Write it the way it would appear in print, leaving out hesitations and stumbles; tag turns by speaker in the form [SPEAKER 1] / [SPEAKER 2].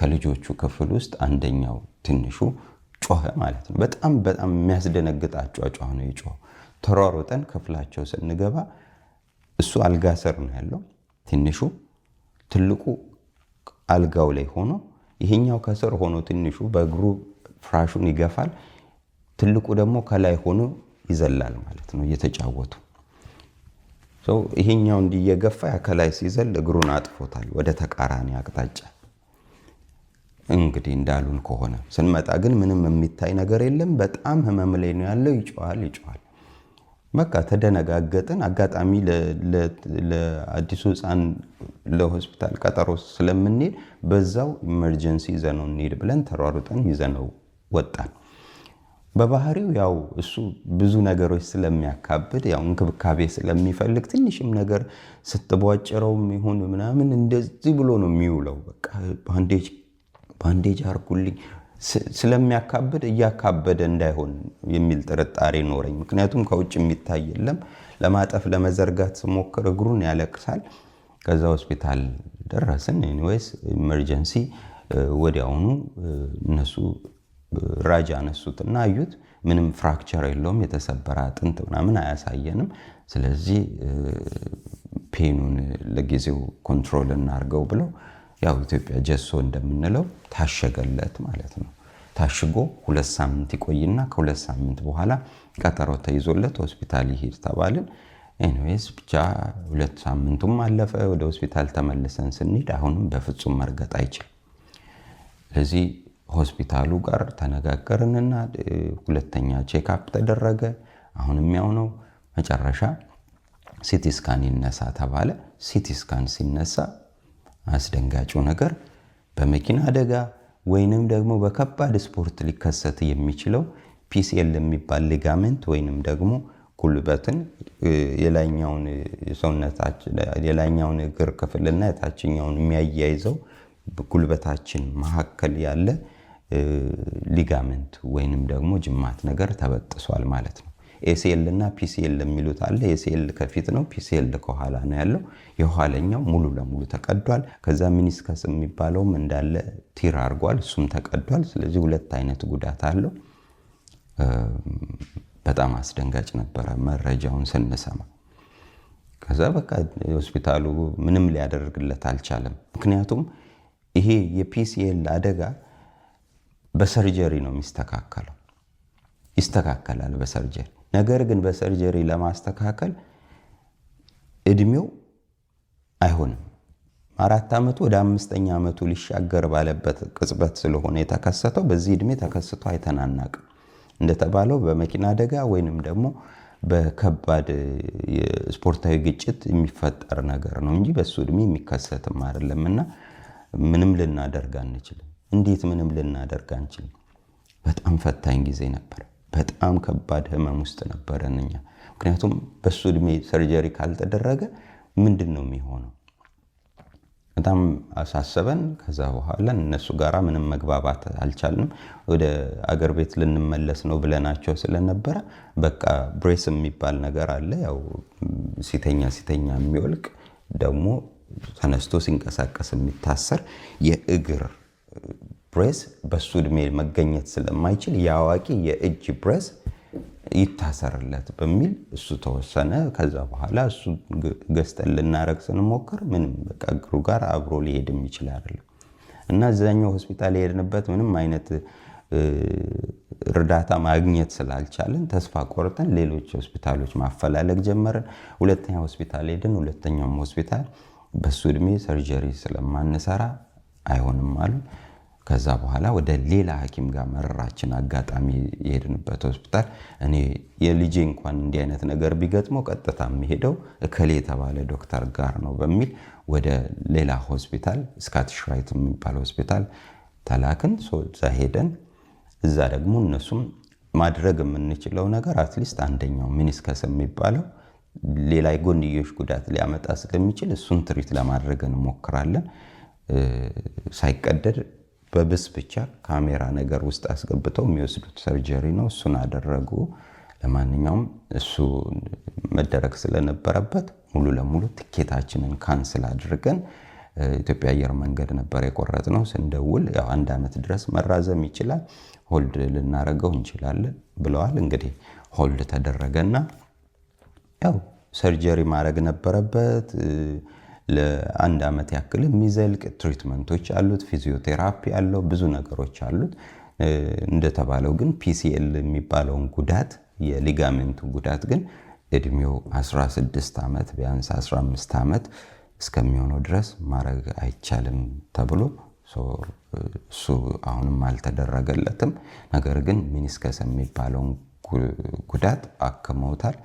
[SPEAKER 1] ከልጆቹ ክፍል ውስጥ አንደኛው ትንሹ ጮኸ ማለት ነው። በጣም የሚያስደነግጥ አጫጫ ነው የጮኸው። ተሯሩጠን ክፍላቸው ስንገባ እሱ አልጋ ስር ነው ያለው ትንሹ፣ ትልቁ አልጋው ላይ ሆኖ ይሄኛው ከስር ሆኖ ትንሹ በእግሩ ፍራሹን ይገፋል፣ ትልቁ ደግሞ ከላይ ሆኖ ይዘላል ማለት ነው እየተጫወቱ። ይሄኛው እንዲየገፋ ከላይ ሲዘል እግሩን አጥፎታል ወደ ተቃራኒ አቅጣጫ። እንግዲህ እንዳሉን ከሆነ ስንመጣ ግን ምንም የሚታይ ነገር የለም። በጣም ህመም ላይ ነው ያለው። ይጮሃል። በቃ ተደነጋገጥን። አጋጣሚ ለአዲሱ ህፃን ለሆስፒታል ቀጠሮ ስለምንሄድ በዛው ኢመርጀንሲ ይዘነው እንሄድ ብለን ተሯሩጠን ይዘነው ወጣን። በባህሪው ያው እሱ ብዙ ነገሮች ስለሚያካብድ ያው እንክብካቤ ስለሚፈልግ ትንሽም ነገር ስትቧጭረውም ይሁን ምናምን እንደዚህ ብሎ ነው የሚውለው። በቃ ባንዴጅ አርጉልኝ ስለሚያካብድ እያካበደ እንዳይሆን የሚል ጥርጣሬ ኖረኝ። ምክንያቱም ከውጭ የሚታይ የለም። ለማጠፍ ለመዘርጋት ስሞክር እግሩን ያለቅሳል። ከዛ ሆስፒታል ደረስን። ኤኒዌይስ ኢመርጀንሲ ወዲያውኑ እነሱ ራጅ አነሱትና አዩት። ምንም ፍራክቸር የለውም፣ የተሰበረ አጥንት ምናምን አያሳየንም። ስለዚህ ፔኑን ለጊዜው ኮንትሮል እናርገው ብለው ያው ኢትዮጵያ ጀሶ እንደምንለው ታሸገለት ማለት ነው። ታሽጎ 2 ሳምንት ይቆይና ከ2 ሳምንት በኋላ ቀጠሮ ተይዞለት ሆስፒታል ይሄድ ተባልን። ኤኒዌይስ ብቻ 2 ሳምንቱም አለፈ። ወደ ሆስፒታል ተመልሰን ስንሄድ አሁንም በፍጹም መርገጥ አይችልም። ስለዚህ ሆስፒታሉ ጋር ተነጋገርንና ሁለተኛ ቼክአፕ ተደረገ። አሁንም ያው ነው። መጨረሻ ሲቲ ስካን ይነሳ ተባለ። ሲቲ ስካን ሲነሳ አስደንጋጩ ነገር በመኪና አደጋ ወይንም ደግሞ በከባድ ስፖርት ሊከሰት የሚችለው ፒሲኤል የሚባል ሊጋመንት ወይንም ደግሞ ጉልበትን የላይኛውን ሰውነታችን የላይኛውን እግር ክፍልና የታችኛውን የሚያያይዘው ጉልበታችን መካከል ያለ ሊጋመንት ወይንም ደግሞ ጅማት ነገር ተበጥሷል ማለት ነው። ኤሲኤል እና ፒሲኤል የሚሉት አለ። ኤሲኤል ከፊት ነው፣ ፒሲኤል ከኋላ ነው ያለው። የኋለኛው ሙሉ ለሙሉ ተቀዷል። ከዛ ሚኒስከስ የሚባለውም እንዳለ ቲር አድርጓል፣ እሱም ተቀዷል። ስለዚህ 2 አይነት ጉዳት አለው። በጣም አስደንጋጭ ነበረ መረጃውን ስንሰማ። ከዛ በቃ ሆስፒታሉ ምንም ሊያደርግለት አልቻለም። ምክንያቱም ይሄ የፒሲኤል አደጋ በሰርጀሪ ነው የሚስተካከለው። ይስተካከላል በሰርጀሪ። ነገር ግን በሰርጀሪ ለማስተካከል እድሜው አይሆንም። 4 ዓመቱ ወደ 5ኛ ዓመቱ ሊሻገር ባለበት ቅጽበት ስለሆነ የተከሰተው በዚህ እድሜ ተከስቶ አይተናናቅም። እንደተባለው በመኪና አደጋ ወይንም ደግሞ በከባድ የስፖርታዊ ግጭት የሚፈጠር ነገር ነው እንጂ በሱ እድሜ የሚከሰትም አይደለምና ምንም ልናደርግ አንችልም። እንዴት ምንም ልናደርግ አንችልም? በጣም ፈታኝ ጊዜ ነበር። በጣም ከባድ ህመም ውስጥ ነበረን እኛ። ምክንያቱም በሱ እድሜ ሰርጀሪ ካልተደረገ ምንድን ነው የሚሆነው? በጣም አሳሰበን። ከዛ በኋላ እነሱ ጋራ ምንም መግባባት አልቻልንም። ወደ አገር ቤት ልንመለስ ነው ብለናቸው ስለነበረ በቃ ብሬስ የሚባል ነገር አለ። ያው ሲተኛ የሚወልቅ ደግሞ ተነስቶ ሲንቀሳቀስ የሚታሰር የእግር ብሬስ በሱ እድሜ መገኘት ስለማይችል የአዋቂ የእጅ ብሬስ ይታሰርለት በሚል እሱ ተወሰነ። ከዛ በኋላ እሱ ገዝተን ልናረግ ስንሞክር ምንም በቃ እግሩ ጋር አብሮ ሊሄድ የሚችል አይደለም እና እዛኛው ሆስፒታል የሄድንበት ምንም አይነት እርዳታ ማግኘት ስላልቻለን ተስፋ ቆርጠን ሌሎች ሆስፒታሎች ማፈላለግ ጀመርን። ሁለተኛ ሆስፒታል ሄድን። ሁለተኛውም ሆስፒታል በሱ እድሜ ሰርጀሪ ስለማንሰራ አይሆንም አሉ። ከዛ በኋላ ወደ ሌላ ሐኪም ጋር መረራችን። አጋጣሚ የሄድንበት ሆስፒታል እኔ የልጄ እንኳን እንዲህ አይነት ነገር ቢገጥመው ቀጥታ የሚሄደው እከሌ የተባለ ዶክተር ጋር ነው በሚል ወደ ሌላ ሆስፒታል ስካቲሽ ራይት የሚባል ሆስፒታል ተላክን። እዛ ሄደን እዛ ደግሞ እነሱም ማድረግ የምንችለው ነገር አትሊስት አንደኛው ሚኒስከስ የሚባለው ሌላ የጎንዮሽ ጉዳት ሊያመጣ ስለሚችል እሱን ትሪት ለማድረግ እንሞክራለን። ሳይቀደድ በብስ ብቻ ካሜራ ነገር ውስጥ አስገብተው የሚወስዱት ሰርጀሪ ነው። እሱን አደረጉ። ለማንኛውም እሱ መደረግ ስለነበረበት ሙሉ ለሙሉ ትኬታችንን ካንስል አድርገን ኢትዮጵያ አየር መንገድ ነበር የቆረጥነው። ስንደውል ያው 1 ዓመት ድረስ መራዘም ይችላል፣ ሆልድ ልናረገው እንችላለን ብለዋል። እንግዲህ ሆልድ ተደረገና ያው ሰርጀሪ ማድረግ ነበረበት። ለ1 ዓመት ያክል የሚዘልቅ ትሪትመንቶች አሉት፣ ፊዚዮቴራፒ አለው፣ ብዙ ነገሮች አሉት። እንደተባለው ግን ፒሲኤል የሚባለውን ጉዳት የሊጋሜንቱ ጉዳት ግን እድሜው 16 ዓመት ቢያንስ 15 ዓመት እስከሚሆነው ድረስ ማድረግ አይቻልም ተብሎ እሱ አሁንም አልተደረገለትም። ነገር ግን ሚኒስከስ የሚባለውን ጉዳት አክመውታል።